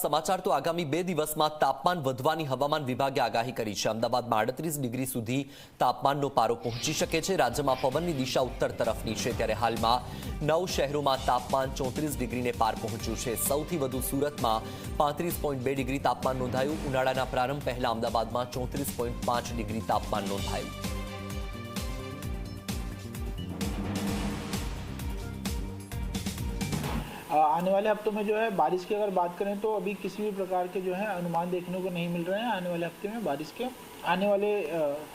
સમાચાર તો આગામી 2 દિવસમાં તાપમાન વધવાની હવામાન વિભાગે આગાહી કરી છે। અમદાવાદમાં 38 ડિગ્રી સુધી તાપમાનનો પારો પહોંચી શકે છે। રાજ્યમાં પવનની દિશા ઉત્તર તરફની છે, ત્યારે હાલમાં 9 શહેરોમાં તાપમાન 34 ડિગ્રીને પાર પહોંચ્યું છે। સૌથી વધુ સુરતમાં 35.2 ડિગ્રી તાપમાન નોંધાયું। ઉનાળાના પ્રારંભ પહેલા અમદાવાદમાં 34.5 ડિગ્રી તાપમાન નોંધાયું। आने वाले हफ्तों में जो है बारिश की अगर बात करें तो अभी किसी भी प्रकार के जो है अनुमान देखने को नहीं मिल रहे हैं। आने वाले हफ्ते में बारिश के आने वाले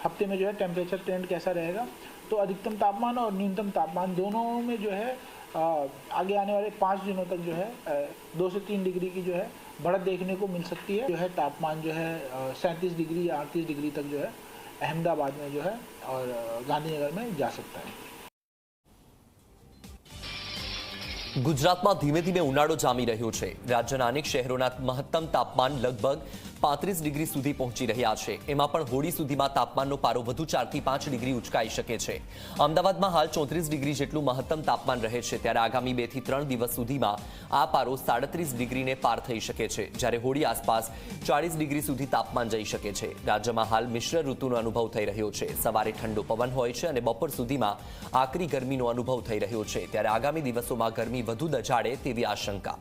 हफ्ते में जो है टेम्परेचर ट्रेंड कैसा रहेगा, तो अधिकतम तापमान और न्यूनतम तापमान दोनों में जो है आगे आने वाले 5 दिनों तक जो है 2 से 3 डिग्री की जो है बढ़त देखने को मिल सकती है। जो है तापमान जो है 37 डिग्री या 38 डिग्री तक जो है अहमदाबाद में जो है और गांधीनगर में जा सकता है। ગુજરાતમાં ધીમે ધીમે ઉનાળો જામી રહ્યો છે। રાજ્યના અનેક શહેરોના મહત્તમ તાપમાન લગભગ 35 ડિગ્રી સુધી પહોંચી રહ્યા છે। એમાં પણ હોળી સુધીમાં તાપમાનનો પારો વધુ 4 થી 5 ડિગ્રી ઉચકાઈ શકે છે। અમદાવાદમાં હાલ 34 ડિગ્રી જેટલું મહત્તમ તાપમાન રહે છે, ત્યારે આગામી 2 થી 3 દિવસ સુધીમાં આ પારો 37 ડિગ્રીને પાર થઈ શકે છે, જ્યારે હોળી આસપાસ 40 ડિગ્રી સુધી તાપમાન જઈ શકે છે। રાજ્યમાં હાલ મિશ્ર ઋતુનો અનુભવ થઈ રહ્યો છે। સવારે ઠંડો પવન હોય છે અને બપોર સુધીમાં આકરી ગરમીનો અનુભવ થઈ રહ્યો છે, ત્યારે આગામી દિવસોમાં ગરમી વધુ દજાડે તેવી આશંકા।